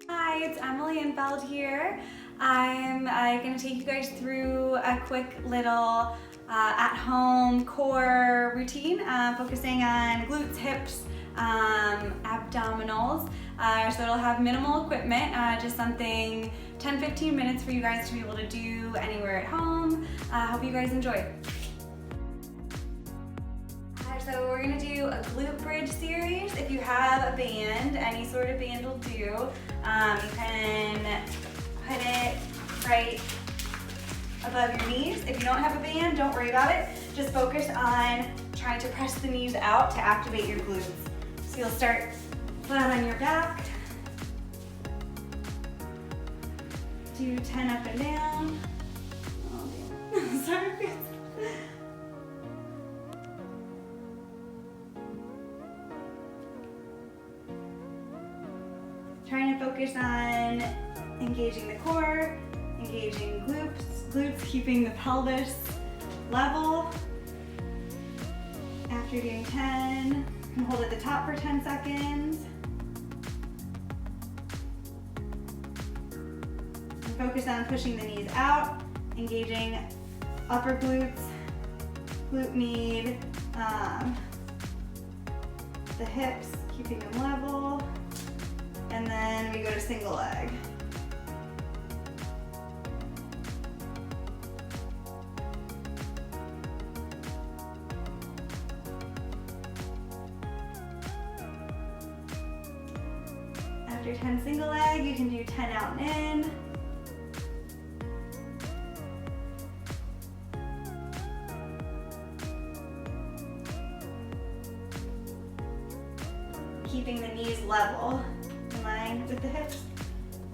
Hi, it's Emily Infeld here. I'm going to take you guys through a quick little at-home core routine focusing on glutes, hips, abdominals. So it'll have minimal equipment, just something 10-15 minutes for you guys to be able to do anywhere at home. Hope you guys enjoy. So we're going to do a glute bridge series. If you have a band, any sort of band will do. You can put it right above your knees. If you don't have a band, don't worry about it. Just focus on trying to press the knees out to activate your glutes. So you'll start flat on your back. Do 10 up and down. Oh, damn. Sorry. Trying to focus on engaging the core, engaging glutes, keeping the pelvis level. After doing 10, you can hold at the top for 10 seconds. And focus on pushing the knees out, engaging upper glutes, glute med, the hips, keeping them level. And then we go to single leg. After 10 single leg, you can do 10 out and in. Keeping the knees level. In line with the hips,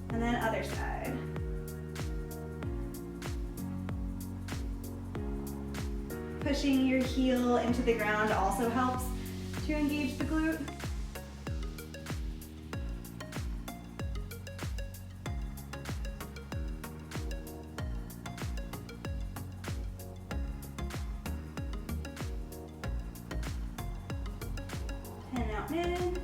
and then other side. Pushing your heel into the ground also helps to engage the glute. And out and in.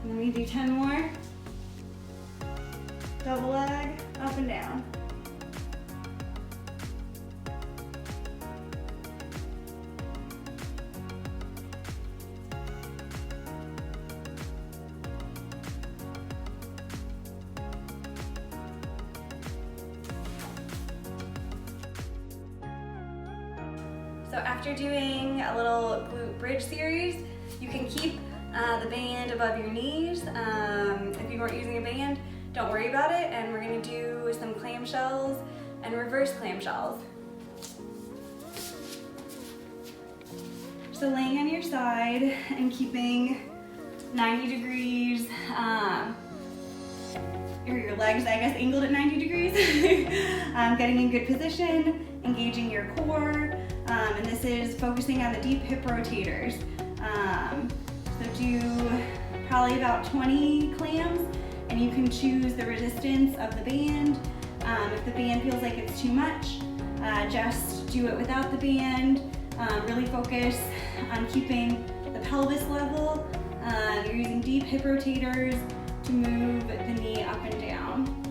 And then we do 10 more. Double leg, up and down. So after doing a little glute bridge series, you can keep the band above your knees. If you weren't using a band, don't worry about it. And we're gonna do some clam shells and reverse clam shells. So laying on your side and keeping 90 degrees, or your legs, I guess, angled at 90 degrees. Getting in good position, engaging your core, and this is focusing on the deep hip rotators. So do probably about 20 clams, and you can choose the resistance of the band. If the band feels like it's too much, just do it without the band. Really focus on keeping the pelvis level. You're using deep hip rotators to move the knee up and down.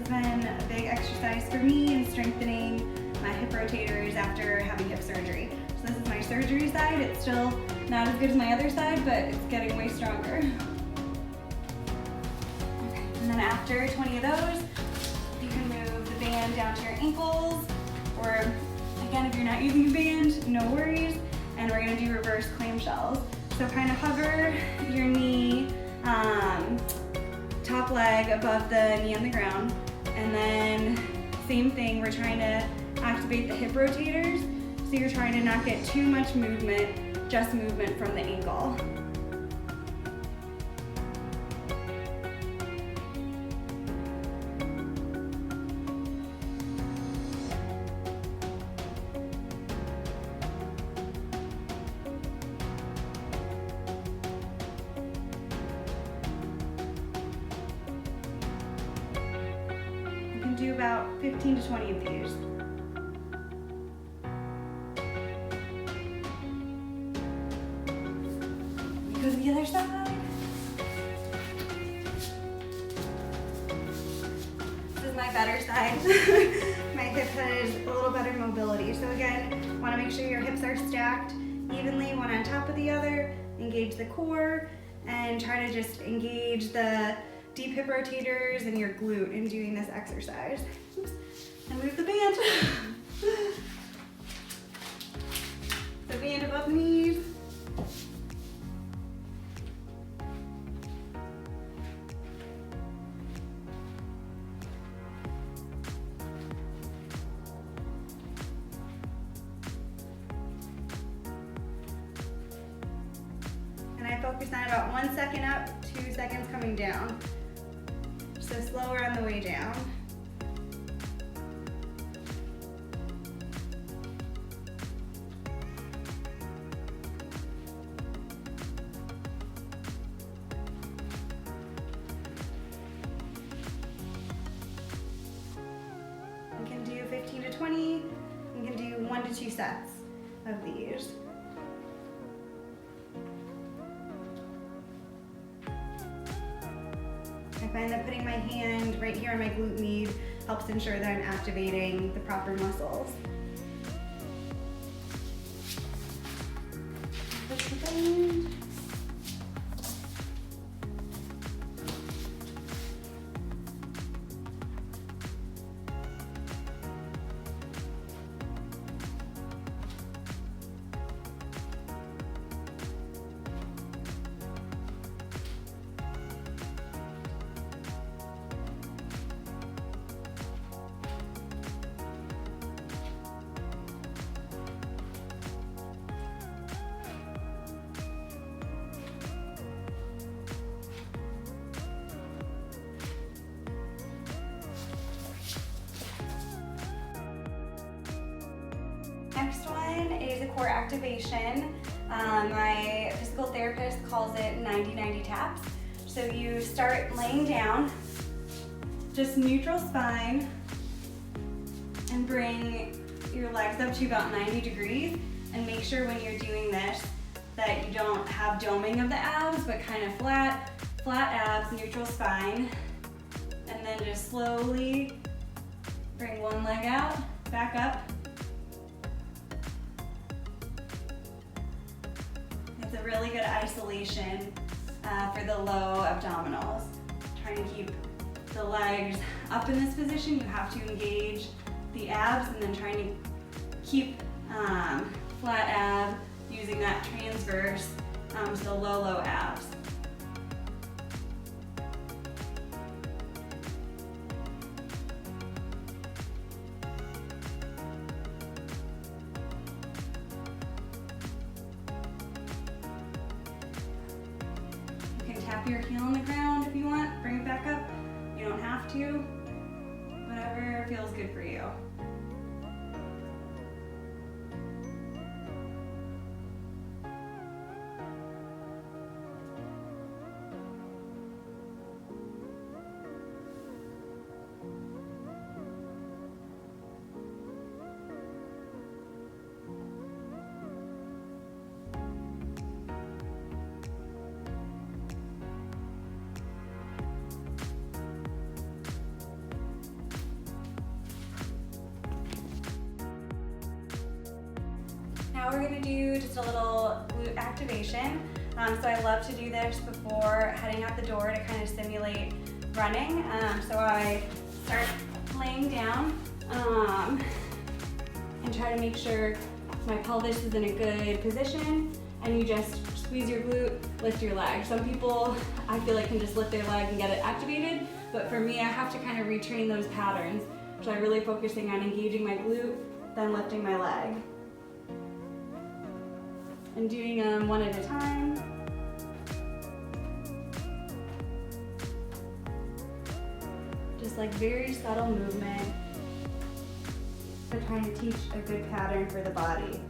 Been a big exercise for me in strengthening my hip rotators after having hip surgery. So this is my surgery side. It's still not as good as my other side, but it's getting way stronger. Okay. And then after 20 of those, you can move the band down to your ankles, or again, if you're not using a band, no worries. And we're gonna do reverse clam shells. So kind of hover your knee, top leg above the knee on the ground. And then same thing, we're trying to activate the hip rotators. So you're trying to not get too much movement, just movement from the ankle. You can do about 15 to 20 of these. Go to the other side. This is my better side. My hip has a little better mobility. So again, want to make sure your hips are stacked evenly, one on top of the other. Engage the core and try to just engage the deep hip rotators and your glute in doing this exercise. Oops. And move the band. The band above the knees. I focus on about 1 second up, 2 seconds coming down. So slower on the way down. You can do 15 to 20. You can do 1 to 2 sets of these. I find that putting my hand right here on my glute med helps ensure that I'm activating the proper muscles. Push the band. Next one is a core activation. My physical therapist calls it 90-90 taps. So you start laying down, just neutral spine, and bring your legs up to about 90 degrees. And make sure when you're doing this that you don't have doming of the abs, but kind of flat abs, neutral spine. And then just slowly bring one leg out, back up. It's a really good isolation for the low abdominals. Trying to keep the legs up in this position, you have to engage the abs, and then trying to keep flat ab, using that transverse to the low abs. Tap your heel on the ground if you want, bring it back up. You don't have to, whatever feels good for you. Now we're going to do just a little glute activation. So I love to do this before heading out the door to kind of simulate running. So I start laying down and try to make sure my pelvis is in a good position, and you just squeeze your glute, lift your leg. Some people, I feel like, can just lift their leg and get it activated, but for me, I have to kind of retrain those patterns. So I'm really focusing on engaging my glute then lifting my leg. And doing them one at a time. Just like very subtle movement, but trying to teach a good pattern for the body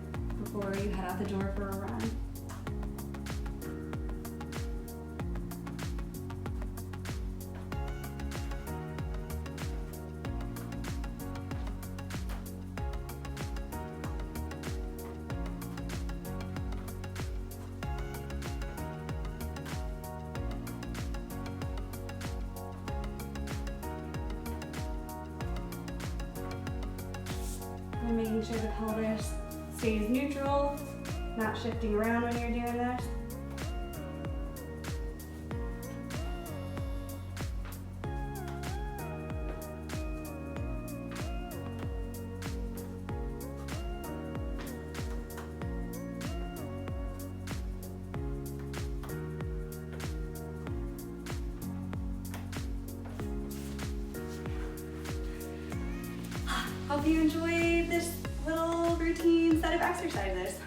before you head out the door for a run. And making sure the pelvis stays neutral, not shifting around when you're doing this. Hope you enjoyed this little routine set of exercises.